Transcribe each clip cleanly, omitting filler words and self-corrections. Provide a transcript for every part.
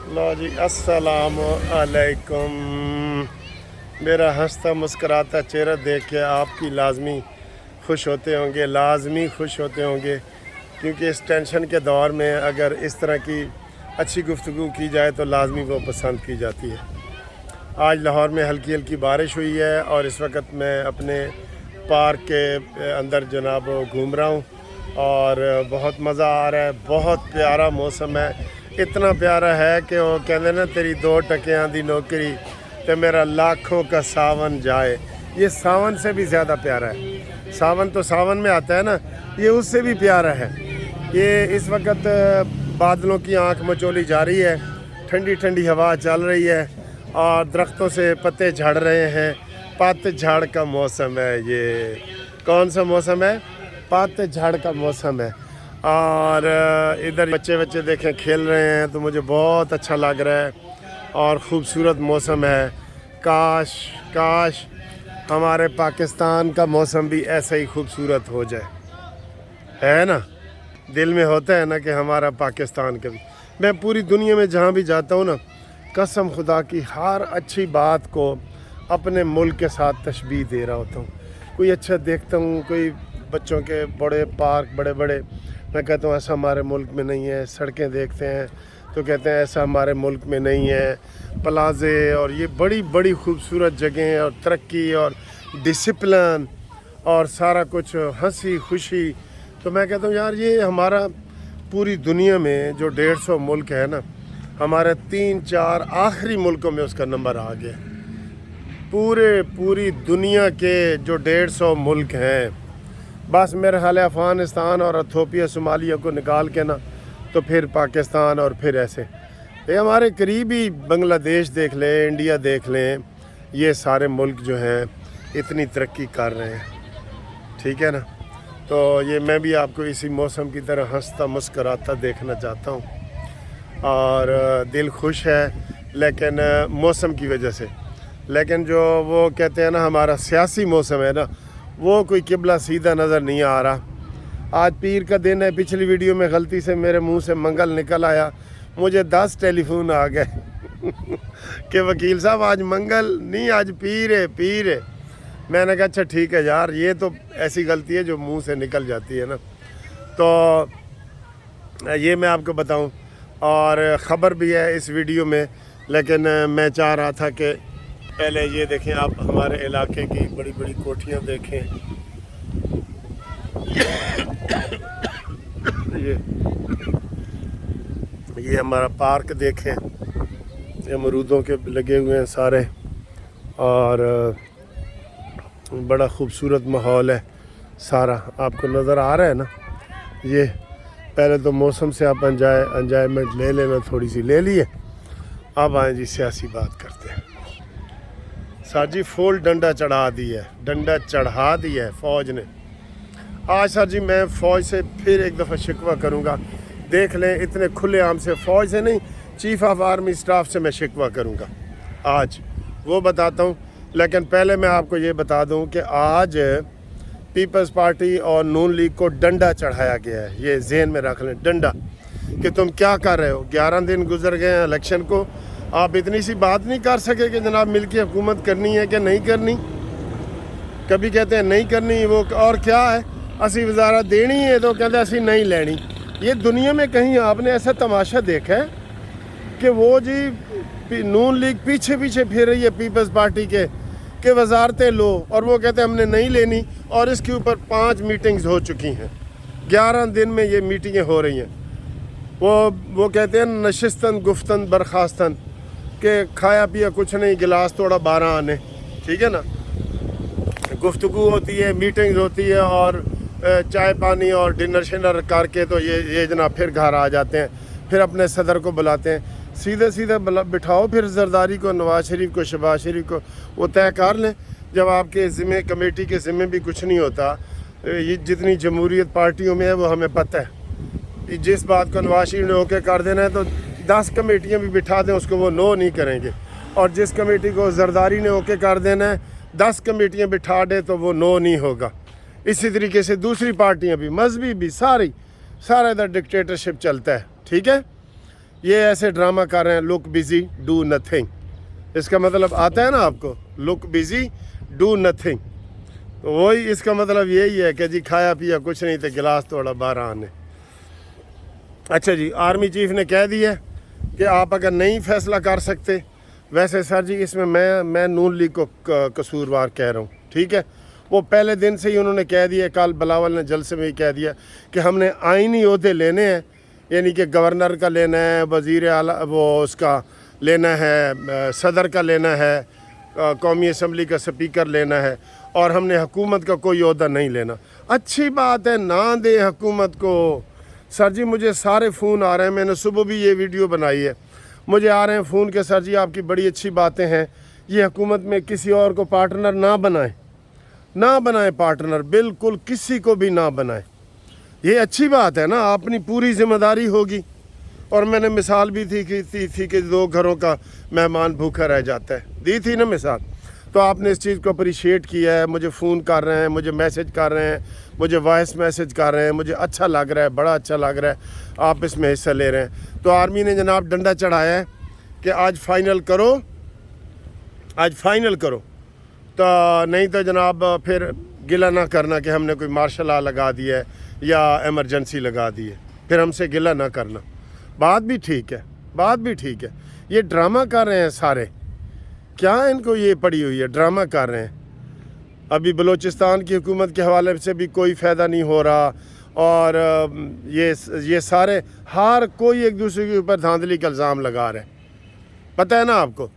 लो जी, अस्सलाम अलैकुम। मेरा हंसता मुस्कराता चेहरा देख के आपकी लाजमी खुश होते होंगे, लाजमी खुश होते होंगे, क्योंकि इस टेंशन के दौर में अगर इस तरह की अच्छी गुफ्तगू की जाए तो लाजमी वो पसंद की जाती है। आज लाहौर में हल्की हल्की बारिश हुई है और इस वक्त मैं अपने पार्क के अंदर जनाब घूम रहा हूँ और बहुत मज़ा आ रहा है। बहुत प्यारा मौसम है, इतना प्यारा है कि वो कहते ना तेरी 2 टकियां दी नौकरी तो मेरा लाखों का सावन जाए। ये सावन से भी ज़्यादा प्यारा है। सावन तो सावन में आता है ना, ये उससे भी प्यारा है। ये इस वक्त बादलों की आंख मचोली जा रही है, ठंडी ठंडी हवा चल रही है और दरख्तों से पत्ते झड़ रहे हैं। पतझड़ का मौसम है। ये कौन सा मौसम है? पतझड़ का मौसम है। और इधर बच्चे देखें खेल रहे हैं तो मुझे बहुत अच्छा लग रहा है और ख़ूबसूरत मौसम है। काश हमारे पाकिस्तान का मौसम भी ऐसा ही खूबसूरत हो जाए, है ना? दिल में होता है ना कि हमारा पाकिस्तान का भी। मैं पूरी दुनिया में जहाँ भी जाता हूँ ना, कसम खुदा की हर अच्छी बात को अपने मुल्क के साथ तशबीह दे रहा होता हूँ। कोई अच्छा देखता हूँ, कोई बच्चों के बड़े पार्क बड़े मैं कहता हूँ ऐसा हमारे मुल्क में नहीं है। सड़कें देखते हैं तो कहते हैं ऐसा हमारे मुल्क में नहीं है। प्लाजे और ये बड़ी खूबसूरत जगहें और तरक्की और डिसिप्लिन और सारा कुछ हंसी खुशी। तो मैं कहता हूँ यार, ये हमारा पूरी दुनिया में जो 150 मुल्क है ना, हमारे 3-4 आखिरी मुल्कों में उसका नंबर आ गया। पूरी दुनिया के जो 150 मुल्क हैं, बस मेरे ख्याल है अफ़गानिस्तान और इथियोपिया सोमालिया को निकाल के ना तो फिर पाकिस्तान और फिर ऐसे ये हमारे करीबी बांग्लादेश देख लें, इंडिया देख लें, ये सारे मुल्क जो हैं इतनी तरक्की कर रहे हैं। ठीक है ना? तो ये मैं भी आपको इसी मौसम की तरह हंसता मुस्कराता देखना चाहता हूँ और दिल खुश है, लेकिन मौसम की वजह से। लेकिन जो वो कहते हैं ना हमारा सियासी मौसम है ना, वो कोई किबला सीधा नज़र नहीं आ रहा। आज पीर का दिन है। पिछली वीडियो में गलती से मेरे मुंह से मंगल निकल आया, मुझे 10 टेलीफोन आ गए कि वकील साहब आज मंगल नहीं, आज पीर है। मैंने कहा अच्छा ठीक है यार, ये तो ऐसी गलती है जो मुंह से निकल जाती है ना। तो ये मैं आपको बताऊं, और ख़बर भी है इस वीडियो में, लेकिन मैं चाह रहा था कि पहले ये देखें आप हमारे इलाके की बड़ी कोठियाँ देखें। ये हमारा पार्क देखें, ये अमरूदों के लगे हुए हैं सारे और बड़ा खूबसूरत माहौल है सारा। आपको नज़र आ रहा है ना? ये पहले तो मौसम से आप एंजॉयमेंट ले लेना, थोड़ी सी ले लिए। अब आए जी सियासी बात करते हैं। सर जी फुल डंडा चढ़ा दिया है फ़ौज ने। आज सर जी मैं फ़ौज से फिर एक दफ़ा शिकवा करूँगा। देख लें, इतने खुले आम से, फ़ौज से नहीं, चीफ़ ऑफ आर्मी स्टाफ से मैं शिकवा करूँगा आज, वो बताता हूँ। लेकिन पहले मैं आपको ये बता दूँ कि आज पीपल्स पार्टी और नून लीग को डंडा चढ़ाया गया है। ये जहन में रख लें, डंडा, कि तुम क्या कर रहे हो। 11 दिन गुजर गए हैं इलेक्शन को, आप इतनी सी बात नहीं कर सके कि जनाब मिलके हुकूमत करनी है कि नहीं करनी। कभी कहते हैं नहीं करनी, वो और क्या है असी वजारत देनी है तो कहते असी नहीं लेनी। ये दुनिया में कहीं आपने ऐसा तमाशा देखा है कि वो जी नून लीग पीछे फिर रही है पीपल्स पार्टी के वजारतें लो, और वो कहते हैं हमने नहीं लेनी, और इसके ऊपर 5 मीटिंग्स हो चुकी हैं। 11 दिन में ये मीटिंगें हो रही हैं। वो कहते हैं नशिस्तन गुफ्तन बर्खास्तन, के खाया पिया कुछ नहीं, गिलास तोड़ा 12 आने। ठीक है ना? गुफ्तगू होती है, मीटिंग्स होती है और चाय पानी और डिनर शिनर करके तो ये जनाब फिर घर आ जाते हैं। फिर अपने सदर को बुलाते हैं, सीधे बिठाओ फिर जरदारी को, नवाज शरीफ को, शहबाज शरीफ को, वो तय कर लें। जब आपके ज़िम्मे कमेटी के ज़िम्मे भी कुछ नहीं होता, ये जितनी जमहूरियत पार्टियों में है वो हमें पता है। जिस बात को नवाज शरीफ ने ओके कर देना है तो 10 कमेटियाँ भी बिठा दें उसको वो नो नहीं करेंगे, और जिस कमेटी को जरदारी ने ओके कर देना है 10 कमेटियाँ बिठा दे तो वो नो नहीं होगा। इसी तरीके से दूसरी पार्टियाँ भी, मजहबी भी, सारा इधर डिक्टेटरशिप चलता है। ठीक है? ये ऐसे ड्रामा कर रहे हैं, लुक बिजी डू नथिंग। इसका मतलब आता है ना आपको, लुक बिजी डू नथिंग। तो वही इसका मतलब यही है कि जी खाया पिया कुछ नहीं तो गिलास तोड़ा 12 आने। अच्छा जी, आर्मी चीफ ने कह दिया कि आप अगर नहीं फैसला कर सकते, वैसे सर जी इसमें मैं नून लीग को कसूरवार कह रहा हूँ, ठीक है। वो पहले दिन से ही उन्होंने कह दिया, कल बिलावल ने जलसे में ही कह दिया कि हमने आइनी ओहदे लेने हैं, यानी कि गवर्नर का लेना है, वज़ीर आला वो उसका लेना है, सदर का लेना है, कौमी असम्बली का स्पीकर लेना है, और हमने हुकूमत का कोई ओहदा नहीं लेना। अच्छी बात है, ना दे हुकूमत को। सर जी मुझे सारे फ़ोन आ रहे हैं, मैंने सुबह भी ये वीडियो बनाई है, मुझे आ रहे हैं फ़ोन के सर जी आपकी बड़ी अच्छी बातें हैं, ये हुकूमत में किसी और को पार्टनर ना बनाए पार्टनर, बिल्कुल किसी को भी ना बनाए। ये अच्छी बात है ना, अपनी पूरी ज़िम्मेदारी होगी। और मैंने मिसाल भी थी कि 2 घरों का मेहमान भूखा रह जाता है, दी थी ना मिसाल। तो आपने इस चीज़ को अप्रिशिएट किया है, मुझे फ़ोन कर रहे हैं, मुझे मैसेज कर रहे हैं, मुझे वॉइस मैसेज कर रहे हैं, मुझे अच्छा लग रहा है, बड़ा अच्छा लग रहा है आप इसमें हिस्सा ले रहे हैं। तो आर्मी ने जनाब डंडा चढ़ाया है कि आज फाइनल करो, तो नहीं तो जनाब फिर गिला ना करना कि हमने कोई मार्शल लॉ लगा दिया है या एमरजेंसी लगा दी है, फिर हमसे गिला ना करना। बात भी ठीक है, ये ड्रामा कर रहे हैं सारे, क्या इनको ये पड़ी हुई है, ड्रामा कर रहे हैं। अभी बलूचिस्तान की हुकूमत के हवाले से भी कोई फ़ायदा नहीं हो रहा, और ये सारे हर कोई एक दूसरे के ऊपर धांधली का इल्ज़ाम लगा रहे हैं। पता है ना आपको,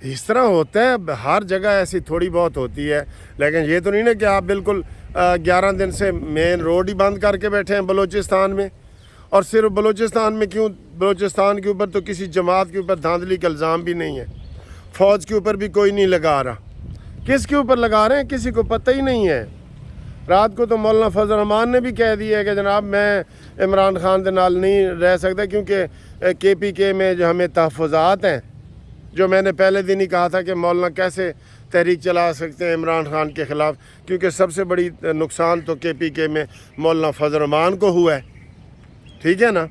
इस तरह होता है, हर जगह ऐसी थोड़ी बहुत होती है। लेकिन ये तो नहीं ना कि आप बिल्कुल 11 दिन से मेन रोड ही बंद करके बैठे हैं बलूचिस्तान में। और सिर्फ बलूचिस्तान में क्यों, बलूचिस्तान के ऊपर तो किसी जमात के ऊपर धांधली का इल्ज़ाम भी नहीं है, फ़ौज के ऊपर भी कोई नहीं लगा रहा। किसके ऊपर लगा रहे हैं किसी को पता ही नहीं है। रात को तो मौलाना फजल रहमान ने भी कह दिया है कि जनाब मैं इमरान खान के नाल नहीं रह सकता, क्योंकि KPK में जो हमें तहफ़्फ़ुज़ात हैं, जो मैंने पहले दिन ही कहा था कि मौलाना कैसे तहरीक चला सकते हैं इमरान खान के ख़िलाफ़, क्योंकि सबसे बड़ी नुकसान तो KPK में मौलाना फजल रहमान को हुआ है, ठीक है ना।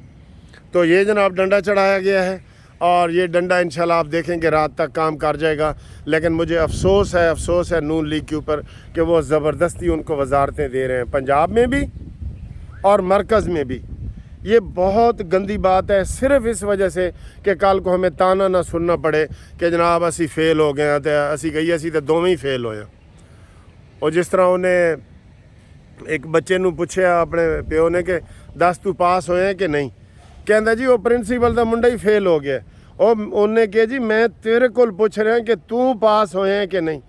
तो ये जनाब डंडा चढ़ाया गया है, और ये डंडा इंशाल्लाह आप देखेंगे रात तक काम कर जाएगा। लेकिन मुझे अफसोस है नून लीग के ऊपर कि वो ज़बरदस्ती उनको वजारतें दे रहे हैं, पंजाब में भी और मरकज़ में भी। ये बहुत गंदी बात है, सिर्फ इस वजह से कि कल को हमें ताना ना सुनना पड़े कि जनाब असी फेल हो गए तो असी तो दोवें ही फेल होए। और जिस तरह उन्हें एक बच्चे नूं पुछया अपने प्यो ने कि 10 तू पास होए कि नहीं, कहता जी वो प्रिंसीपल का मुंडा ही फेल हो गया। और उन्हें कहा जी मैं तेरे को पूछ रहा कि तू पास होए कि नहीं,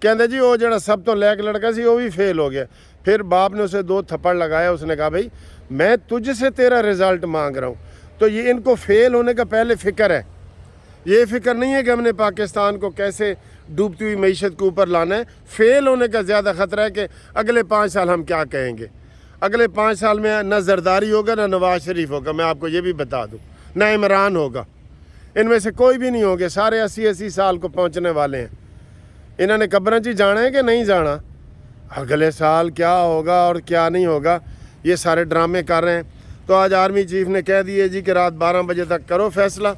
कहता जी वो जरा सब तो लैक लड़का सी वो भी फेल हो गया। फिर बाप ने उसे 2 थप्पड़ लगाया, उसने कहा भाई मैं तुझसे तेरा रिज़ल्ट मांग रहा हूँ। तो ये इनको फेल होने का पहले फ़िक्र है, ये फ़िक्र नहीं है कि हमने पाकिस्तान को कैसे डूबती हुई मईशत के ऊपर लाना है। फेल होने का ज़्यादा ख़तरा है कि अगले 5 साल हम क्या कहेंगे। अगले 5 साल में ना जरदारी होगा ना नवाज शरीफ होगा, मैं आपको ये भी बता दूँ, ना इमरान होगा, इनमें से कोई भी नहीं होंगे। सारे 80 साल को पहुँचने वाले हैं। इन्होंने कब्रां च जाना है कि नहीं जाना, अगले साल क्या होगा और क्या नहीं होगा, ये सारे ड्रामे कर रहे हैं। तो आज आर्मी चीफ ने कह दिए जी कि रात 12 बजे तक करो फैसला,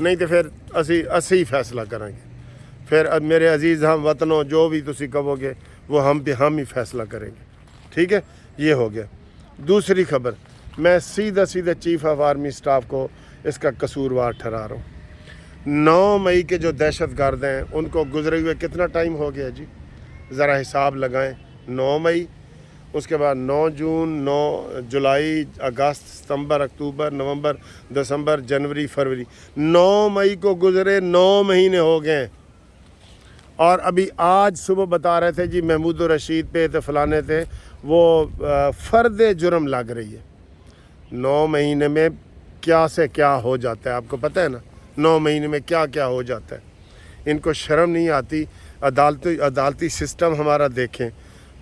नहीं तो फिर असी फैसला करेंगे। फिर अब मेरे अजीज़ हम वतनों जो भी तुसी कहोगे वो हम ही फैसला करेंगे, ठीक है। ये हो गया। दूसरी खबर, मैं सीधा चीफ ऑफ आर्मी स्टाफ को इसका कसूरवार ठहरा रहा हूँ। 9 मई के जो दहशत गर्द हैं उनको गुजरे हुए कितना टाइम हो गया जी, ज़रा हिसाब लगाएं। 9 मई, उसके बाद 9 जून, 9 जुलाई, अगस्त, सितंबर, अक्टूबर, नवंबर, दिसंबर, जनवरी, फरवरी, 9 मई को गुजरे 9 महीने हो गए। और अभी आज सुबह बता रहे थे जी महमूद रशीद पे तो फलाने थे, वो फ़र्द जुर्म लग रही है। 9 महीने में क्या से क्या हो जाता है आपको पता है ना, 9 महीने में क्या क्या हो जाता है। इनको शर्म नहीं आती। अदालती सिस्टम हमारा देखें,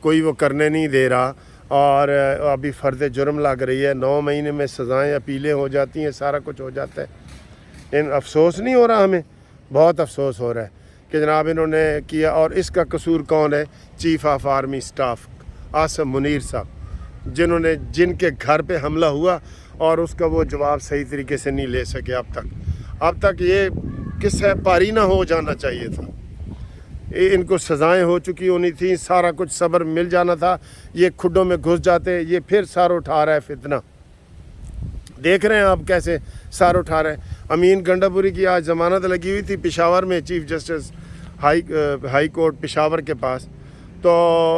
कोई वो करने नहीं दे रहा, और अभी फ़र्द जुर्म लग रही है। 9 महीने में सज़ाएँ अपीलें हो जाती हैं, सारा कुछ हो जाता है। इन अफसोस नहीं हो रहा, हमें बहुत अफसोस हो रहा है कि जनाब इन्होंने किया। और इसका कसूर कौन है? Chief of army staff Asim Munir साहब, जिनके घर पे हमला हुआ اور اس کا وہ جواب صحیح طریقے سے نہیں لے سکے اب تک یہ قصہ پاری نہ ہو جانا چاہیے تھا، ان کو سزائیں ہو چکی ہونی تھیں، سارا کچھ صبر مل جانا تھا، یہ کھڈوں میں گھس جاتے، یہ پھر سار اٹھا رہا ہے فتنہ، دیکھ رہے ہیں آپ کیسے سار اٹھا رہے ہیں۔ امین گنڈاپوری کی آج ضمانت لگی ہوئی تھی پشاور میں، chief justice high court Peshawar کے پاس، تو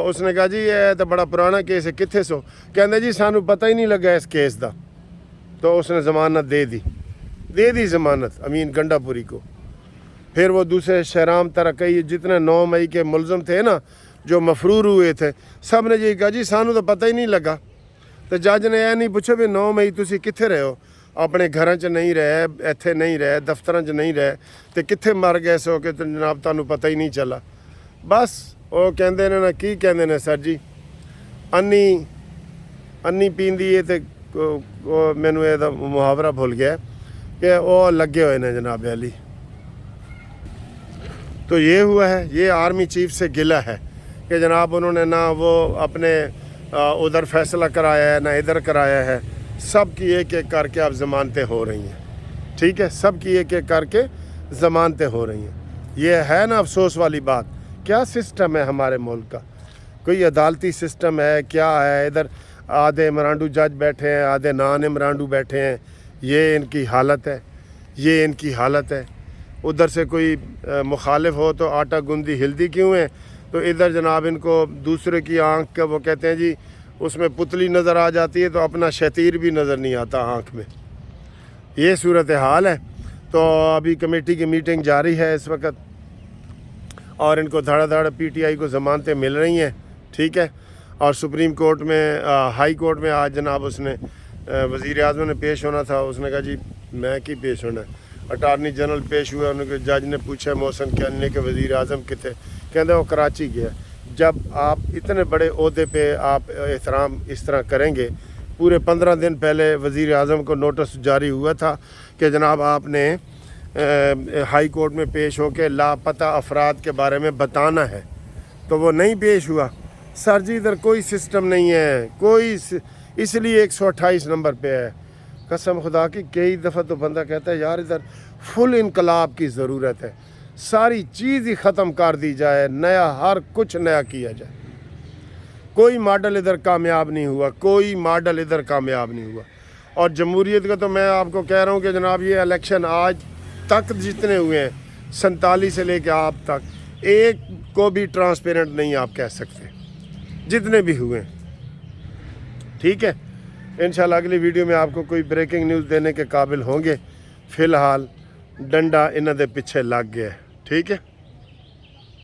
اس نے کہا جی یہ تو بڑا پرانا کیس ہے، کتنے سو کہندے جی سانو پتہ ہی نہیں لگا اس کیس دا، تو اس نے ضمانت دے دی ضمانت امین گنڈاپوری کو۔ پھر وہ دوسرے شہرام ترقی جتنے 9 مئی کے ملزم تھے نا جو مفرور ہوئے تھے، سب نے یہ کہا جی سانو تو پتہ ہی نہیں لگا، تو جج نے یہ نہیں پوچھا بھی 9 مئی تسی کتنے رہے ہو، اپنے گھراں چ نہیں رہے، ایتھے نہیں رہے، دفتراں چ نہیں رہے، تو کتنے مر گئے سو کہ جناب تانوں پتہ ہی نہیں چلا۔ بس وہ کہندے نے نا کی کہندے نے سر جی، انی پیندی ہے تو مینوں یہ محاورہ بھول گیا کہ وہ لگے ہوئے نے جناب علی۔ تو یہ ہوا ہے، یہ آرمی چیف سے گلہ ہے کہ جناب انہوں نے نہ وہ اپنے ادھر فیصلہ کرایا ہے نہ ادھر کرایا ہے، سب کی ایک ایک کر کے اب ضمانتیں ہو رہی ہیں، ٹھیک ہے، سب کی ایک ایک کر کے ضمانتیں ہو رہی ہیں۔ یہ ہے نا افسوس والی بات، کیا سسٹم ہے ہمارے ملک کا، کوئی عدالتی سسٹم ہے کیا ہے؟ ادھر آدھے مراندو جج بیٹھے ہیں، آدھے نان مراندو بیٹھے ہیں، یہ ان کی حالت ہے، ادھر سے کوئی مخالف ہو تو آٹا گندی ہلدی کیوں ہے، تو ادھر جناب ان کو دوسرے کی آنکھ کا وہ کہتے ہیں جی اس میں پتلی نظر آ جاتی ہے تو اپنا شتیر بھی نظر نہیں آتا آنکھ میں، یہ صورتحال ہے۔ تو ابھی کمیٹی کی میٹنگ جاری ہے اس وقت، اور ان کو دھڑا دھڑ پی ٹی آئی کو ضمانتیں مل رہی ہیں، ٹھیک ہے۔ اور سپریم کورٹ میں ہائی کورٹ میں آج جناب اس نے وزیر اعظم نے پیش ہونا تھا، اس نے کہا جی میں کی پیش ہونا ہے، اٹارنی جنرل پیش ہوا، ان کے جج نے پوچھا محسن کیانی کہ وزیر اعظم کتنے، کہتے وہ کراچی گیا۔ جب آپ اتنے بڑے عہدے پہ آپ احترام اس طرح کریں گے، پورے 15 دن پہلے وزیر اعظم کو نوٹس جاری ہوا تھا کہ جناب آپ نے ہائی کورٹ میں پیش ہو کے لاپتہ افراد کے بارے میں بتانا ہے، تو وہ نہیں پیش ہوا۔ سر جی ادھر کوئی سسٹم نہیں ہے، اس لیے 128 نمبر پہ ہے۔ قسم خدا کی کئی دفعہ تو بندہ کہتا ہے یار ادھر فل انقلاب کی ضرورت ہے، ساری چیز ہی ختم کر دی جائے، نیا ہر کچھ نیا کیا جائے۔ کوئی ماڈل ادھر کامیاب نہیں ہوا، اور جمہوریت کا تو میں آپ کو کہہ رہا ہوں کہ جناب یہ الیکشن آج تک جتنے ہوئے ہیں 47 سے لے کے آپ تک ایک کو بھی ٹرانسپیرنٹ نہیں آپ کہہ سکتے، جتنے بھی ہوئے ہیں، ٹھیک ہے۔ انشاءاللہ اگلی ویڈیو میں آپ کو کوئی بریکنگ نیوز دینے کے قابل ہوں گے، فی الحال ڈنڈا انہاں دے پیچھے لگ گیا ہے، ٹھیک ہے۔